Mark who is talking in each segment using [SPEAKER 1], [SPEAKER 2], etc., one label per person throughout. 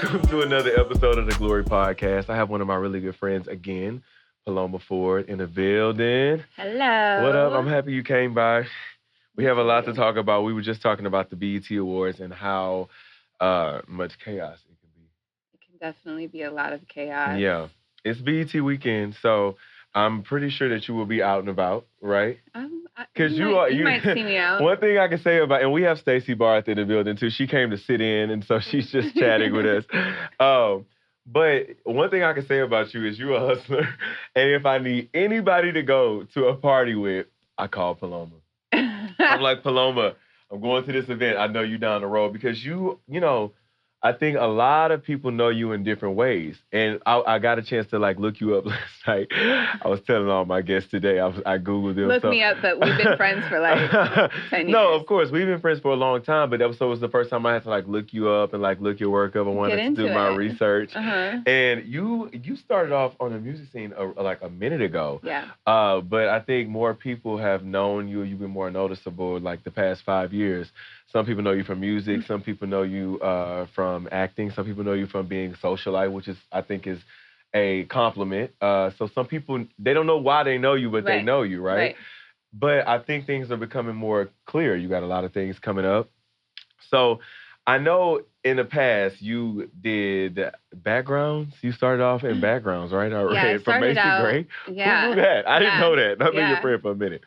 [SPEAKER 1] Welcome to another episode of the Glory Podcast. I have one of my really good friends again, Paloma Ford, in the building.
[SPEAKER 2] Hello.
[SPEAKER 1] What up? I'm happy you came by. We have a lot to talk about. We were just talking about the BET Awards and how much chaos it can be.
[SPEAKER 2] It can definitely be a lot of chaos.
[SPEAKER 1] Yeah. It's BET weekend, so I'm pretty sure that you will be out and about, right?
[SPEAKER 2] Because you might see me out.
[SPEAKER 1] One thing I can say about, and we have Stacey Barth in the building too. She came to sit in, and so she's just chatting with us. But one thing I can say about you is you're a hustler, and if I need anybody to go to a party with, I call Paloma. I'm like, Paloma, I'm going to this event. I know you down the road because you know, I think a lot of people know you in different ways. And I got a chance to look you up last night. I was telling all my guests today, I Googled them.
[SPEAKER 2] Look me up, but we've been friends for 10 years.
[SPEAKER 1] No, of course. We've been friends for a long time, but it was the first time I had to look you up and look your work up. I wanted to do my research. And you started off on the music scene a minute ago.
[SPEAKER 2] Yeah.
[SPEAKER 1] But I think more people have known you. You've been more noticeable the past 5 years. Some people know you from music. Some people know you from acting. Some people know you from being socialite, which I think is a compliment. So some people, they don't know why they know you, but they know you, right? But I think things are becoming more clear. You got a lot of things coming up. So I know in the past you did backgrounds. You started off in backgrounds, right?
[SPEAKER 2] Yeah, I started out.
[SPEAKER 1] Gray.
[SPEAKER 2] Yeah.
[SPEAKER 1] Who knew that? I didn't know that. I've been your friend for a minute.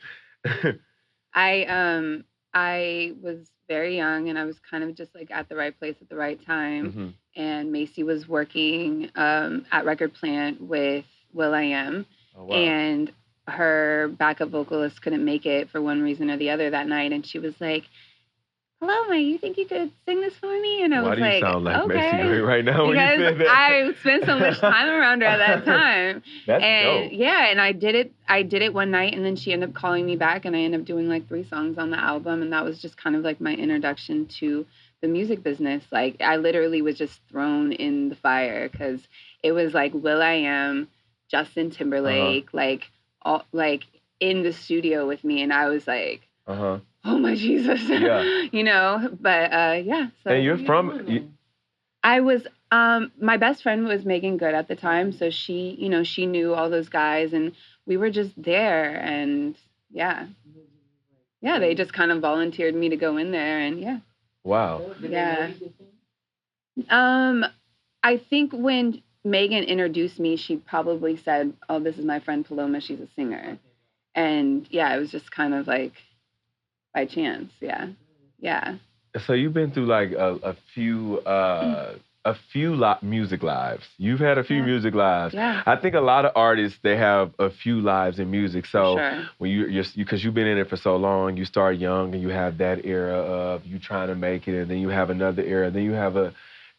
[SPEAKER 2] I was very young, and I was kind of just at the right place at the right time.
[SPEAKER 1] Mm-hmm.
[SPEAKER 2] And Macy was working at Record Plant with will.i.am.
[SPEAKER 1] Oh, wow.
[SPEAKER 2] And her backup vocalist couldn't make it for one reason or the other that night. And she was like, Paloma, you think you could sing this for me? And I was like,
[SPEAKER 1] why do you sound like
[SPEAKER 2] okay.
[SPEAKER 1] Macy Gray right now when you said that?
[SPEAKER 2] I spent so much time around her at that time.
[SPEAKER 1] That's dope.
[SPEAKER 2] Yeah, and I did it one night, and then she ended up calling me back, and I ended up doing 3 songs on the album, and that was just kind of my introduction to the music business. I literally was just thrown in the fire because it was will.i.am, Justin Timberlake, all in the studio with me, and I was like, oh my Jesus,
[SPEAKER 1] yeah.
[SPEAKER 2] But yeah. So,
[SPEAKER 1] and you're from?
[SPEAKER 2] I was. My best friend was Megan Good at the time, so she knew all those guys, and we were just there, and yeah, they just kind of volunteered me to go in there, and yeah.
[SPEAKER 1] Wow.
[SPEAKER 2] Yeah. I think when Megan introduced me, she probably said, "Oh, this is my friend Paloma. She's a singer," and yeah, it was just kind of by chance, yeah.
[SPEAKER 1] So you've been through a few music lives. You've had a few music lives.
[SPEAKER 2] Yeah.
[SPEAKER 1] I think a lot of artists, they have a few lives in music. So when because you've been in it for so long, you start young and you have that era of you trying to make it, and then you have another era, then you have a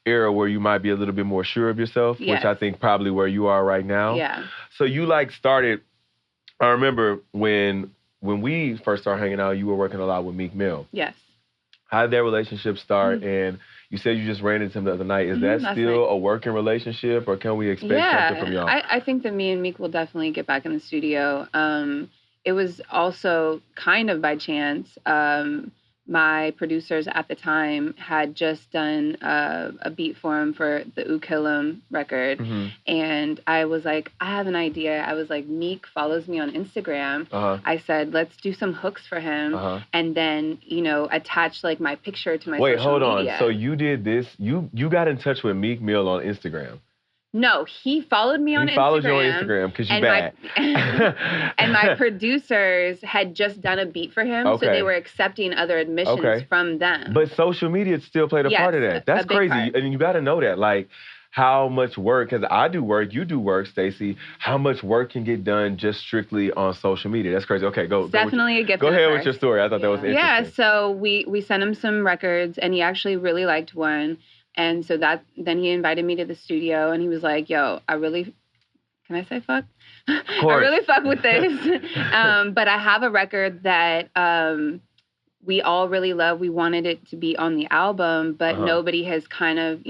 [SPEAKER 1] era where you might be a little bit more sure of yourself, which I think probably where you are right now.
[SPEAKER 2] Yeah.
[SPEAKER 1] So you started. I remember when we first started hanging out, you were working a lot with Meek Mill.
[SPEAKER 2] Yes.
[SPEAKER 1] How did that relationship start? Mm-hmm. And you said you just ran into him the other night. Is that still a working relationship, or can we expect something from y'all?
[SPEAKER 2] I think that me and Meek will definitely get back in the studio. It was also kind of by chance. My producers at the time had just done a beat for him for the Ooh Kill 'Em record.
[SPEAKER 1] Mm-hmm.
[SPEAKER 2] And I was like, I have an idea. I was like, Meek follows me on Instagram. I said, let's do some hooks for him. And then, attach my picture to my social media.
[SPEAKER 1] Wait, hold on. So you did this. You got in touch with Meek Mill on Instagram.
[SPEAKER 2] No, he followed me on Instagram.
[SPEAKER 1] He followed you on Instagram because you're bad.
[SPEAKER 2] And my producers had just done a beat for him, so they were accepting other admissions from them.
[SPEAKER 1] But social media still played a part of that. That's crazy.
[SPEAKER 2] Part.
[SPEAKER 1] And you got to know that. How much work, because I do work, you do work, Stacey, how much work can get done just strictly on social media? That's crazy. Okay, go.
[SPEAKER 2] Definitely a gift.
[SPEAKER 1] Go ahead with your story. I thought that was interesting.
[SPEAKER 2] Yeah, so we sent him some records, and he actually really liked one. And so then he invited me to the studio, and he was like, yo, can I say fuck?
[SPEAKER 1] Of course.
[SPEAKER 2] I really fuck with this. But I have a record that we all really love. We wanted it to be on the album, but nobody has kind of,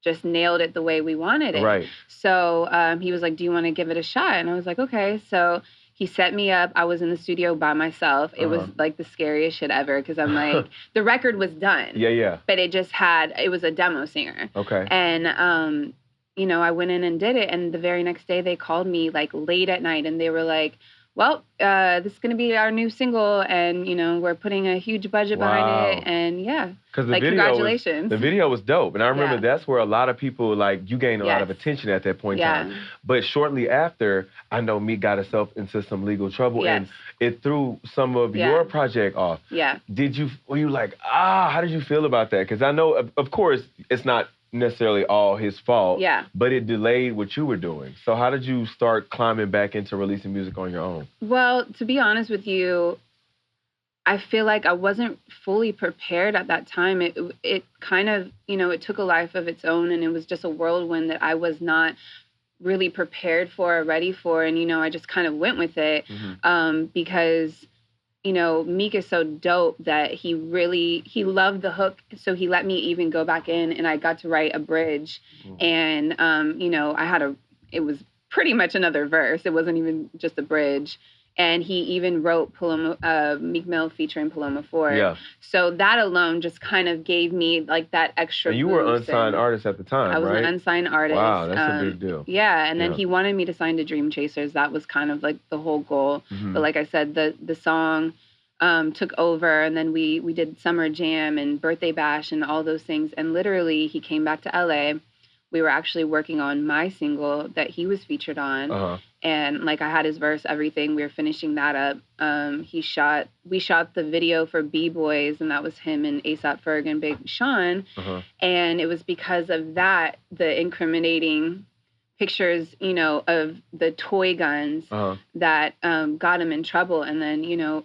[SPEAKER 2] just nailed it the way we wanted it.
[SPEAKER 1] Right.
[SPEAKER 2] So he was like, do you want to give it a shot? And I was like, okay. So He set me up. I was in the studio by myself. It was like the scariest shit ever because I'm like, the record was done.
[SPEAKER 1] Yeah.
[SPEAKER 2] But it was a demo singer.
[SPEAKER 1] Okay.
[SPEAKER 2] And, you know, I went in and did it. And the very next day they called me like late at night and they were like, well, this is going to be our new single. And, you know, we're putting a huge budget behind it. And yeah.
[SPEAKER 1] Because
[SPEAKER 2] like, congratulations.
[SPEAKER 1] The video was dope. And I remember that's where a lot of people, like, you gained a lot of attention at that point in time. But shortly after, I know Meek got herself into some legal trouble. And it threw some of your project off.
[SPEAKER 2] Yeah.
[SPEAKER 1] Were you like, how did you feel about that? Because I know, of course, it's not necessarily all his fault.
[SPEAKER 2] Yeah.
[SPEAKER 1] But it delayed what you were doing. So how did you start climbing back into releasing music on your own?
[SPEAKER 2] Well, to be honest with you, I feel like I wasn't fully prepared at that time. It kind of, you know, it took a life of its own, and it was just a whirlwind that I was not really prepared for or ready for. And, you know, I just kind of went with it because, you know, Meek is so dope that he loved the hook. So he let me even go back in and I got to write a bridge. And, you know, it was pretty much another verse. It wasn't even just a bridge. And he even wrote Meek Mill featuring Paloma Ford.
[SPEAKER 1] Yeah.
[SPEAKER 2] So that alone just kind of gave me like that extra
[SPEAKER 1] And you were an unsigned artist at the time, right?
[SPEAKER 2] I was an unsigned artist.
[SPEAKER 1] Wow, that's a big deal.
[SPEAKER 2] Yeah, and then he wanted me to sign to Dream Chasers. That was kind of like the whole goal. But like I said, the song took over, and then we did Summer Jam and Birthday Bash and all those things. And literally, he came back to LA. We were actually working on my single that he was featured on. And like I had his verse, everything. We were finishing that up. We shot the video for B-Boys, and that was him and A$AP Ferg and Big Sean. And it was because of that, the incriminating pictures, you know, of the toy guns that got him in trouble. And then, you know,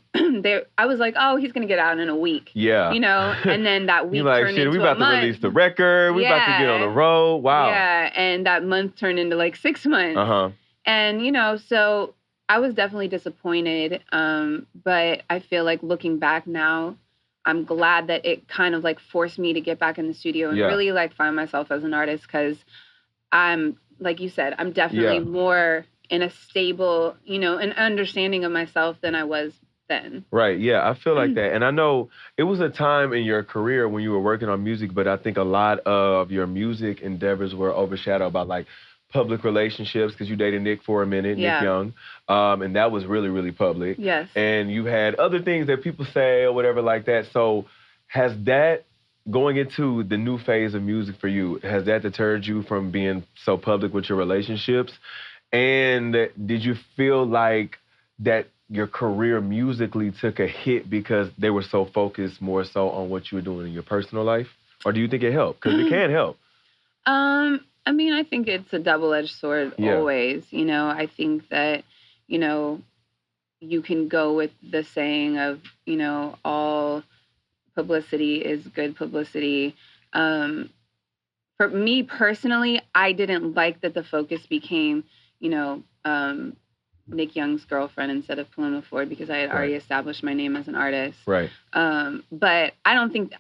[SPEAKER 2] I was like, oh, he's gonna get out in a week. Yeah. You know, and then that week turned into
[SPEAKER 1] we about
[SPEAKER 2] a month.
[SPEAKER 1] to release the record. We about to get on the road. Wow.
[SPEAKER 2] Yeah, and that month turned into like 6 months. And, you know, so I was definitely disappointed. But I feel like looking back now, I'm glad that it kind of like forced me to get back in the studio and really like find myself as an artist, because I'm, like you said, I'm definitely more in a stable, you know, an understanding of myself than I was then.
[SPEAKER 1] Right, yeah, I feel like that. And I know it was a time in your career when you were working on music, but I think a lot of your music endeavors were overshadowed by like public relationships, because you dated Nick for a minute, Nick Young, and that was really, really public.
[SPEAKER 2] Yes.
[SPEAKER 1] And you had other things that people say or whatever like that. So has that, going into the new phase of music for you, has that deterred you from being so public with your relationships? And did you feel like that your career musically took a hit because they were so focused more so on what you were doing in your personal life? Or do you think it helped? Because it can help.
[SPEAKER 2] I mean, I think it's a double-edged sword always. You know, I think that, you know, you can go with the saying of, you know, all publicity is good publicity. For me personally, I didn't like that the focus became, you know, Nick Young's girlfriend instead of Paloma Ford, because I had already established my name as an artist. Right. But I don't think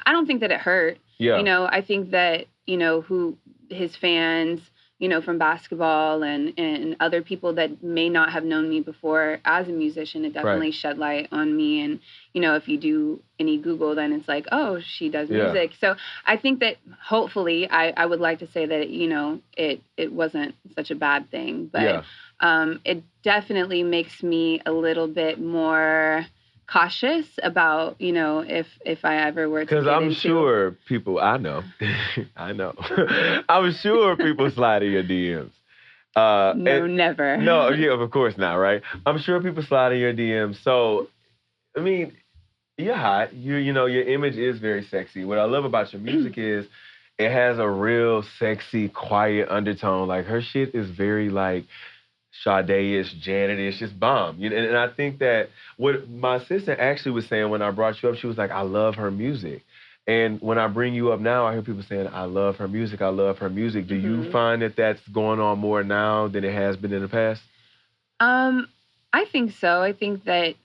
[SPEAKER 2] that it hurt. Yeah. You know, I think that, you know, his fans, you know, from basketball and other people that may not have known me before as a musician, it definitely shed light on me. And, you know, if you do any Google, then it's like, oh, she does music. So I think that hopefully I would like to say that, you know, it wasn't such a bad thing. But it definitely makes me a little bit more cautious about, you know, if I ever were to get into...
[SPEAKER 1] Because I'm sure people, I know, I'm sure people slide in your DMs.
[SPEAKER 2] No, never.
[SPEAKER 1] No, yeah, of course not, right? I'm sure people slide in your DMs. So, I mean, you're hot. You know, your image is very sexy. What I love about your music is it has a real sexy, quiet undertone. Like, her shit is very, like, Sade-ish, Janet-ish, just bomb. And I think that what my assistant actually was saying when I brought you up, she was like, I love her music. And when I bring you up now, I hear people saying, I love her music, I love her music. Do you find that that's going on more now than it has been in the past?
[SPEAKER 2] I think so. I think that,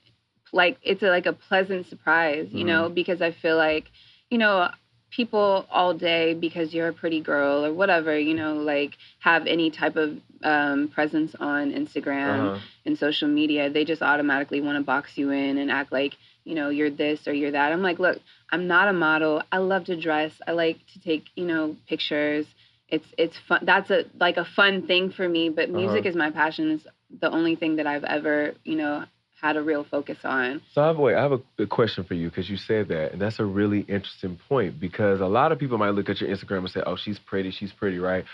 [SPEAKER 2] like, it's like a pleasant surprise, you know, because I feel like, you know, people all day, because you're a pretty girl or whatever, you know, like, have any type of presence on Instagram and social media, they just automatically want to box you in and act like, you know, you're this or you're that. I'm like, look, I'm not a model. I love to dress. I like to take, you know, pictures. It's fun. That's a fun thing for me, but music is my passion. It's the only thing that I've ever, you know, had a real focus on.
[SPEAKER 1] So I have a question for you, because you said that, and that's a really interesting point, because a lot of people might look at your Instagram and say, oh, she's pretty, right?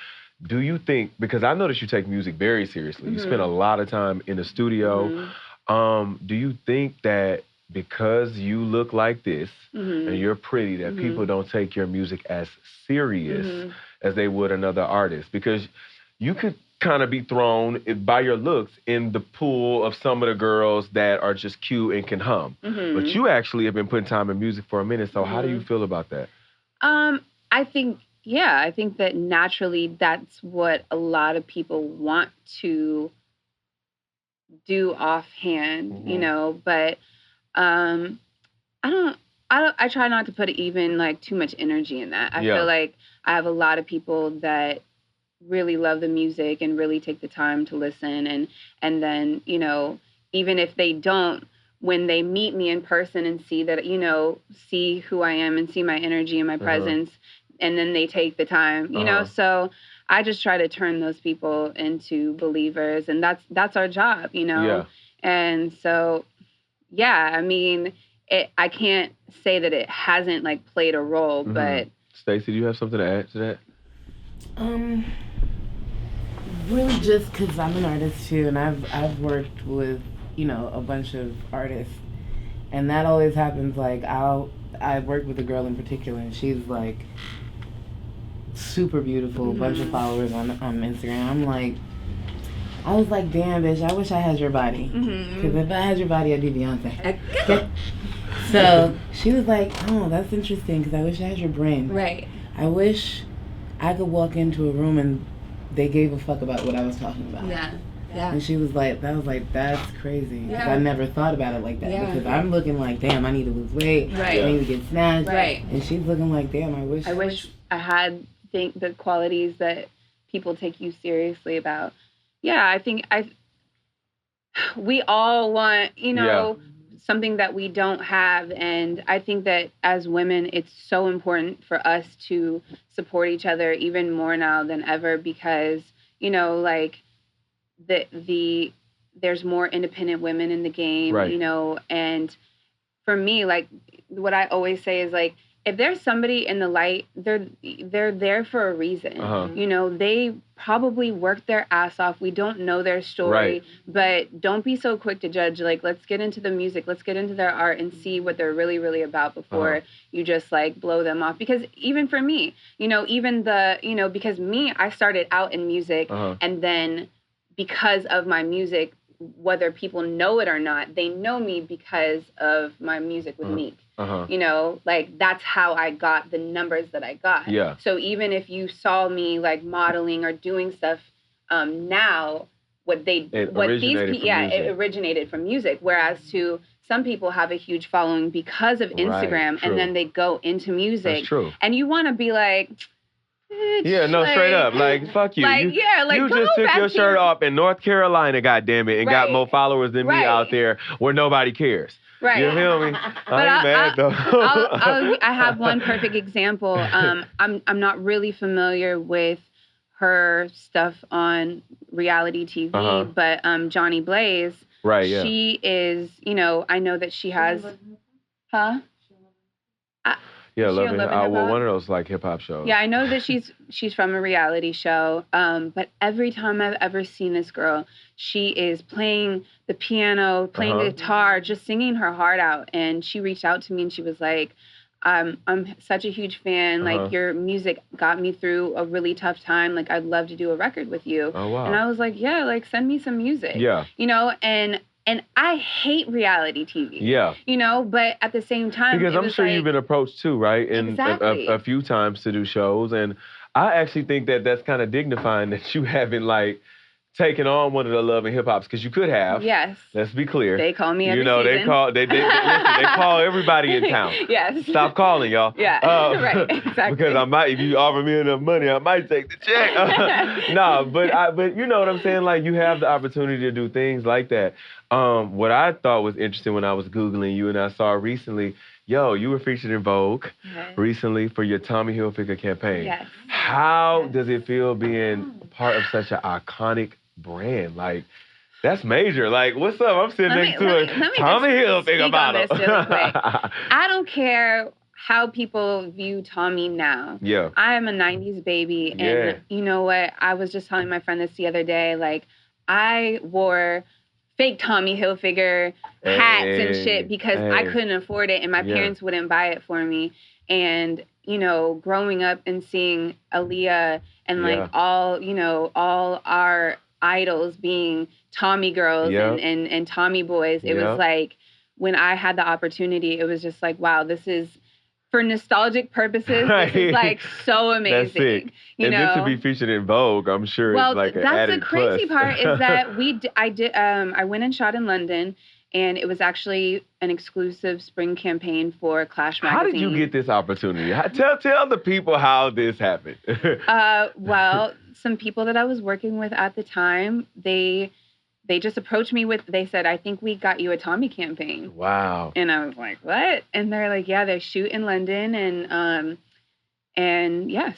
[SPEAKER 1] Do you think, because I notice you take music very seriously, you spend a lot of time in the studio, do you think that because you look like this and you're pretty, that people don't take your music as serious as they would another artist? Because you could kind of be thrown by your looks in the pool of some of the girls that are just cute and can hum. But you actually have been putting time in music for a minute. So how do you feel about that?
[SPEAKER 2] I think that naturally that's what a lot of people want to do offhand, you know, but I try not to put even like too much energy in that. I feel like I have a lot of people that really love the music and really take the time to listen, and then, you know, even if they don't, when they meet me in person and see that, you know, see who I am and see my energy and my presence, and then they take the time, you know, so I just try to turn those people into believers, and that's our job, you know. And so I mean, I can't say that it hasn't like played a role, but
[SPEAKER 1] Stacey, do you have something to add to that?
[SPEAKER 3] Really just because I'm an artist too, and I've worked with, you know, a bunch of artists, and that always happens. Like I worked with a girl in particular, and she's like super beautiful, bunch of followers on Instagram. I was like, damn, bitch, I wish I had your body. Because if I had your body, I'd be Beyonce. Okay? So she was like, oh, that's interesting, because I wish I had your brain.
[SPEAKER 2] Right.
[SPEAKER 3] I wish I could walk into a room and they gave a fuck about what I was talking about.
[SPEAKER 2] Yeah.
[SPEAKER 3] And she was like, that's crazy. Because I never thought about it like that. Because I'm looking like, damn, I need to lose weight.
[SPEAKER 2] Right.
[SPEAKER 3] I need to get snatched.
[SPEAKER 2] Right.
[SPEAKER 3] And she's looking like, damn, I wish
[SPEAKER 2] I had the qualities that people take you seriously about. Yeah, I think we all want, you know, something that we don't have. And I think that as women, it's so important for us to support each other even more now than ever, because, you know, like there's more independent women in the game, you know, and for me, like what I always say is like, if there's somebody in the light, they're there for a reason. You know, they probably worked their ass off. We don't know their story, but don't be so quick to judge. Like, let's get into the music, let's get into their art and see what they're really, really about before you just like blow them off. Because even for me, you know, because I started out in music, and then because of my music, whether people know it or not, they know me because of my music with Meek. You know, like that's how I got the numbers that I got. So even if you saw me like modeling or doing stuff now, it originated from music. Whereas to some people have a huge following because of Instagram, and then they go into music.
[SPEAKER 1] That's true.
[SPEAKER 2] And you want to be like,
[SPEAKER 1] straight up. Like, fuck you.
[SPEAKER 2] Like,
[SPEAKER 1] you just took your shirt off in North Carolina, goddammit, and got more followers than me out there where nobody cares.
[SPEAKER 2] Right.
[SPEAKER 1] You feel me? I ain't mad though.
[SPEAKER 2] I have one perfect example. I'm not really familiar with her stuff on reality TV, but Johnny Blaze.
[SPEAKER 1] Right. Yeah.
[SPEAKER 2] She is. You know, I know that she has. Huh?
[SPEAKER 1] Yeah, Love and well, one of those like hip hop shows.
[SPEAKER 2] Yeah, I know that she's from a reality show. But every time I've ever seen this girl, she is playing the piano, playing the guitar, just singing her heart out. And she reached out to me and she was like, I'm such a huge fan. Like, your music got me through a really tough time. Like, I'd love to do a record with you.
[SPEAKER 1] Oh, wow.
[SPEAKER 2] And I was like, yeah, like send me some music.
[SPEAKER 1] Yeah.
[SPEAKER 2] You know, and I hate reality TV.
[SPEAKER 1] Yeah.
[SPEAKER 2] You know, but at the same time,
[SPEAKER 1] because I'm sure you've been approached too, right? And a few times to do shows. And I actually think that that's kind of dignifying that you haven't like taken on one of the Love and Hip Hops, because you could have.
[SPEAKER 2] Yes.
[SPEAKER 1] Let's be clear.
[SPEAKER 2] They call me every
[SPEAKER 1] season. They call listen, they call everybody in town.
[SPEAKER 2] Yes.
[SPEAKER 1] Stop calling, y'all.
[SPEAKER 2] Yeah. Right. Exactly.
[SPEAKER 1] Because if you offer me enough money, I might take the check. No, but you know what I'm saying? Like, you have the opportunity to do things like that. What I thought was interesting when I was Googling you, and I saw recently, you were featured in Vogue recently for your Tommy Hilfiger campaign.
[SPEAKER 2] Yes.
[SPEAKER 1] How does it feel being part of such an iconic brand? Like, that's major. Like, what's up? I'm sitting next to a Tommy Hilfiger bottle.
[SPEAKER 2] Really quick. I don't care how people view Tommy now.
[SPEAKER 1] Yeah.
[SPEAKER 2] I am a 90s baby. And you know what? I was just telling my friend this the other day. Like, I wore fake Tommy Hilfiger hats and shit because I couldn't afford it and my parents wouldn't buy it for me. And, you know, growing up and seeing Aaliyah and like all our idols being Tommy girls and Tommy boys, it was like, when I had the opportunity, it was just like, wow, this is, for nostalgic purposes, this is like so amazing.
[SPEAKER 1] That's sick.
[SPEAKER 2] You know?
[SPEAKER 1] Then to be featured in Vogue, I'm sure it's like an added plus.
[SPEAKER 2] Well, that's the crazy part is that I went and shot in London, and it was actually an exclusive spring campaign for Clash magazine.
[SPEAKER 1] How did you get this opportunity? Tell the people how this happened.
[SPEAKER 2] Well, some people that I was working with at the time, they just approached me they said, I think we got you a Tommy campaign.
[SPEAKER 1] Wow.
[SPEAKER 2] And I was like, what? And they're like, yeah, they shoot in London. And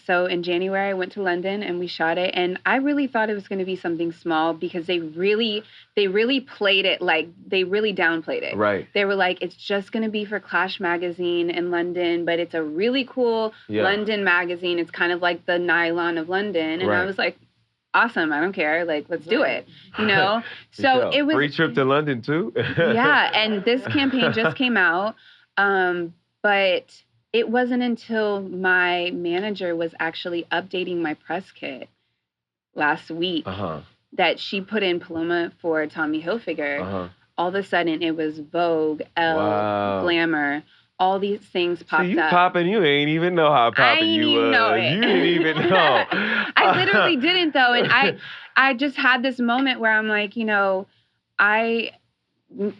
[SPEAKER 2] so in January I went to London and we shot it. And I really thought it was going to be something small because they really played it, like they really downplayed it.
[SPEAKER 1] Right.
[SPEAKER 2] They were like, it's just going to be for Clash magazine in London, but it's a really cool London magazine. It's kind of like the Nylon of London. And I was like, awesome, I don't care. Like, let's do it, you know? So it was...
[SPEAKER 1] Free trip to London, too?
[SPEAKER 2] Yeah, and this campaign just came out, but it wasn't until my manager was actually updating my press kit last week that she put in Paloma Ford, Tommy Hilfiger. All of a sudden, it was Vogue, Elle, Glamour. All these things popped up.
[SPEAKER 1] So you popping, you ain't even know how popping you was. You didn't even know.
[SPEAKER 2] I literally didn't, though. And I just had this moment where I'm like, you know,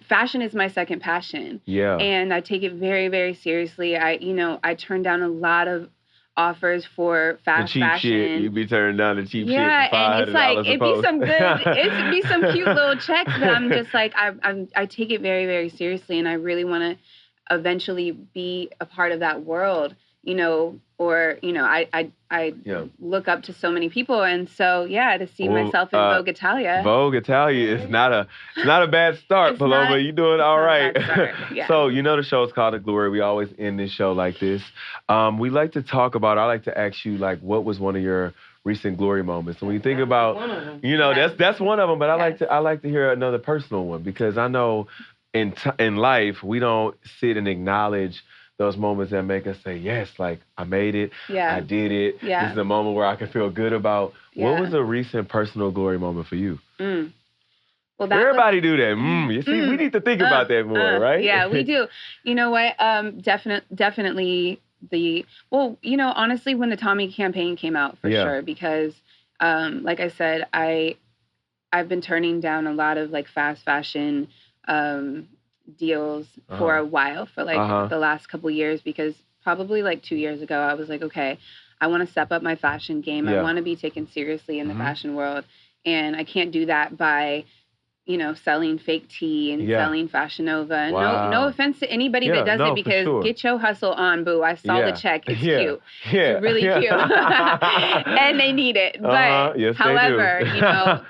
[SPEAKER 2] fashion is my second passion.
[SPEAKER 1] Yeah.
[SPEAKER 2] And I take it very, very seriously. I turned down a lot of offers for fast fashion.
[SPEAKER 1] Shit. You be turning down the cheap shit.
[SPEAKER 2] Yeah, and it's like, it'd be some cute little checks, but I'm just like, I take it very, very seriously. And I really want to eventually be a part of that world, you know, or, you know, I look up to so many people. And so, to see myself in Vogue Italia.
[SPEAKER 1] Vogue Italia is not a bad start, Paloma. You're doing all right. So, you know, the show's called The Glory. We always end this show like this. We like to talk about, I like to ask you, like, what was one of your recent glory moments? And when you think about, you know, that's one of them, but I like to hear another personal one, because I know in life, we don't sit and acknowledge those moments that make us say, yes, like, I made it, I did it, this is a moment where I can feel good about. What was a recent personal glory moment for you? Well, everybody do that. You see, we need to think about that more, right?
[SPEAKER 2] Yeah, we do. You know what? Definitely honestly, when the Tommy campaign came out, for sure, because like I said, I've been turning down a lot of like fast fashion deals for a while, for like the last couple years, because probably like 2 years ago, I was like, okay, I want to step up my fashion game. I want to be taken seriously in the fashion world. And I can't do that by, you know, selling fake tea and selling Fashion Nova. Wow. No offense to anybody that does it, because get your hustle on, boo. I saw the check. It's cute. It's really cute. And they need it. But however, you know,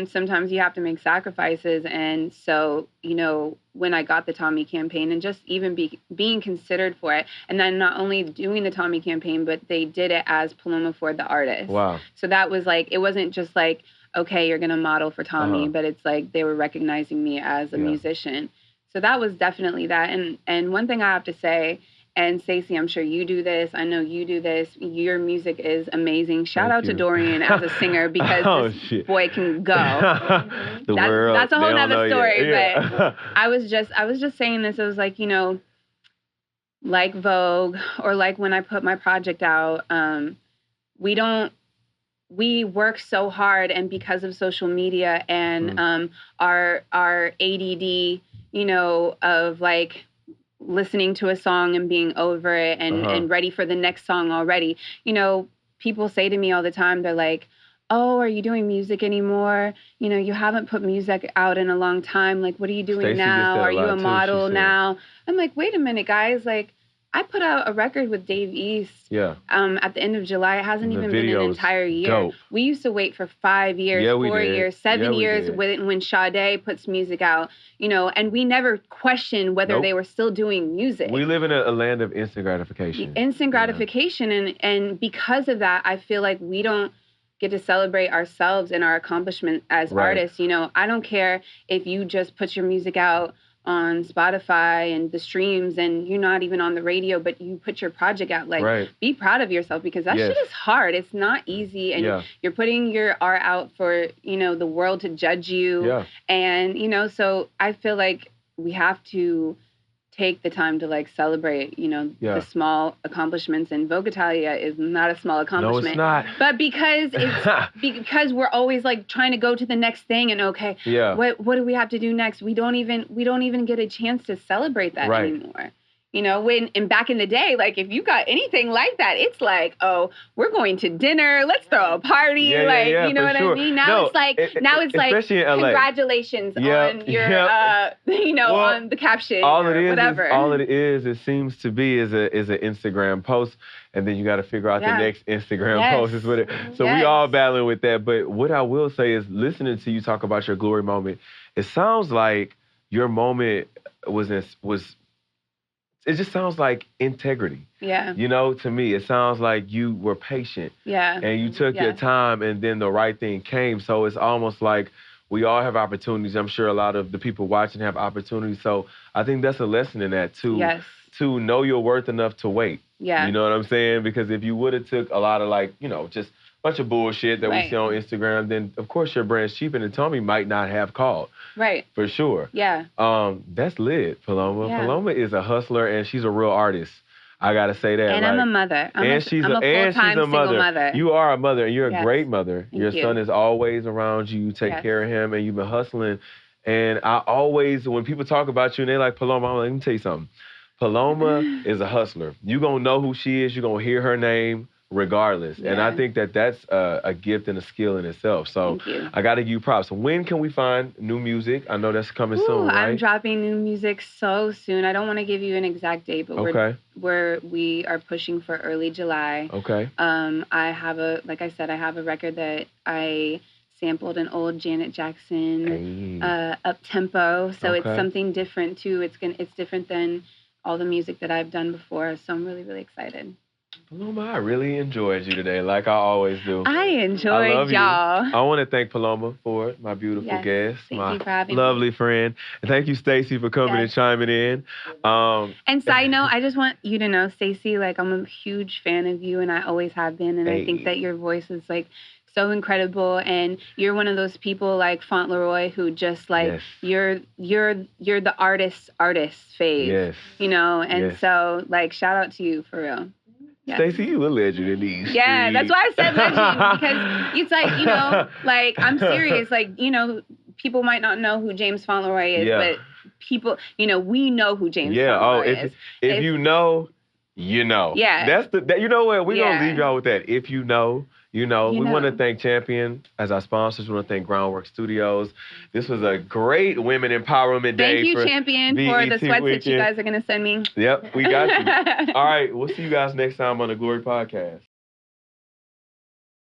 [SPEAKER 2] sometimes you have to make sacrifices. And so, you know, when I got the Tommy campaign and just even being considered for it, and then not only doing the Tommy campaign, but they did it as Paloma Ford, the artist. Wow. So that was like, it wasn't just like, okay, you're going to model for Tommy, but it's like they were recognizing me as a musician. So that was definitely that. And one thing I have to say, and Stacey, I'm sure you do this, I know you do this, your music is amazing. Shout out to Dorian as a singer, because this boy can go. That's a whole nother story. But I was just saying this. It was like, you know, like Vogue, or like when I put my project out, we don't we work so hard, and because of social media and our ADD, of like listening to a song and being over it and ready for the next song already. People say to me all the time, they're like, oh, are you doing music anymore? You haven't put music out in a long time. Like, what are you doing
[SPEAKER 1] Stacey
[SPEAKER 2] now? Are you a model
[SPEAKER 1] too,
[SPEAKER 2] now? I'm like, wait a minute, guys. Like, I put out a record with Dave East at the end of July. It hasn't even been an entire year.
[SPEAKER 1] Dope.
[SPEAKER 2] We used to wait for 5 years, 4 years, 7 years when Sade puts music out, and we never questioned whether they were still doing music.
[SPEAKER 1] We live in a land of instant gratification.
[SPEAKER 2] Instant gratification. And because of that, I feel like we don't get to celebrate ourselves and our accomplishment as artists. I don't care if you just put your music out on Spotify and the streams and you're not even on the radio, but you put your project out. Like, be proud of yourself, because that shit is hard. It's not easy. And you're putting your art out for, the world to judge you. Yeah. And, so I feel like we have to take the time to like celebrate, the small accomplishments. And Vogue Italia is not a small accomplishment.
[SPEAKER 1] No, it's not.
[SPEAKER 2] But because because we're always like trying to go to the next thing and what do we have to do next? We don't even get a chance to celebrate that anymore. When back in the day, like if you got anything like that, it's like, oh, we're going to dinner, let's throw a party, you know what I mean? Now it's like congratulations on your on the caption or whatever.
[SPEAKER 1] All it is, it seems to be is an Instagram post, and then you got to figure out the next Instagram post is what it. So we all battling with that. But what I will say is, listening to you talk about your glory moment, it sounds like your moment was. It just sounds like integrity.
[SPEAKER 2] Yeah.
[SPEAKER 1] To me, it sounds like you were patient.
[SPEAKER 2] Yeah.
[SPEAKER 1] And you took your time, and then the right thing came. So it's almost like we all have opportunities. I'm sure a lot of the people watching have opportunities. So I think that's a lesson in that too.
[SPEAKER 2] Yes.
[SPEAKER 1] To know your worth enough to wait.
[SPEAKER 2] Yeah.
[SPEAKER 1] You know what I'm saying? Because if you would have took a lot of just bunch of bullshit that we see on Instagram, then of course your brand's cheap, and Tommy might not have called.
[SPEAKER 2] Right.
[SPEAKER 1] For sure.
[SPEAKER 2] Yeah.
[SPEAKER 1] That's lit, Paloma.
[SPEAKER 2] Yeah.
[SPEAKER 1] Paloma is a hustler, and she's a real artist. I gotta say that.
[SPEAKER 2] And I'm a mother. I'm a full-time single mother.
[SPEAKER 1] You are a mother, and you're a great mother.
[SPEAKER 2] Thank
[SPEAKER 1] your
[SPEAKER 2] you.
[SPEAKER 1] son is always around you. You take care of him, and you've been hustling. And I always, when people talk about you and they like Paloma, I'm like, let me tell you something. Paloma is a hustler. You're gonna know who she is. You're gonna hear her name regardless. Yeah. And I think that that's a gift and a skill in itself. So I got to give you props. When can we find new music? I know that's coming soon, right?
[SPEAKER 2] I'm dropping new music so soon. I don't want to give you an exact date, but we are pushing for early July.
[SPEAKER 1] Okay.
[SPEAKER 2] I have a record that I sampled an old Janet Jackson up-tempo. So it's something different too. It's different than all the music that I've done before. So I'm really, really excited.
[SPEAKER 1] Paloma, I really enjoyed you today, like I always do.
[SPEAKER 2] I enjoyed y'all.
[SPEAKER 1] I want to thank Paloma Ford, my beautiful guest,
[SPEAKER 2] thank you for having
[SPEAKER 1] lovely
[SPEAKER 2] me.
[SPEAKER 1] Friend. And thank you, Stacey, for coming and chiming in.
[SPEAKER 2] And side note, I just want you to know, Stacey, like I'm a huge fan of you, and I always have been. And I think that your voice is like so incredible, and you're one of those people like Fauntleroy who just like you're the artist's fave, and so like shout out to you for real.
[SPEAKER 1] Yes. Stacey, you a legend in these streets.
[SPEAKER 2] That's why I said legend, because it's like, like I'm serious. Like, people might not know who James Fauntleroy is, but people, we know who James Fauntleroy is.
[SPEAKER 1] If you know, you know.
[SPEAKER 2] Yeah.
[SPEAKER 1] You know what? We're going to leave y'all with that. If you know, you know. We want to thank Champion as our sponsors. We want to thank Groundwork Studios. This was a great women empowerment day.
[SPEAKER 2] Thank you, Champion, for the sweats that you guys are going to send me.
[SPEAKER 1] Yep, we got you. All right, we'll see you guys next time on the Glory Podcast.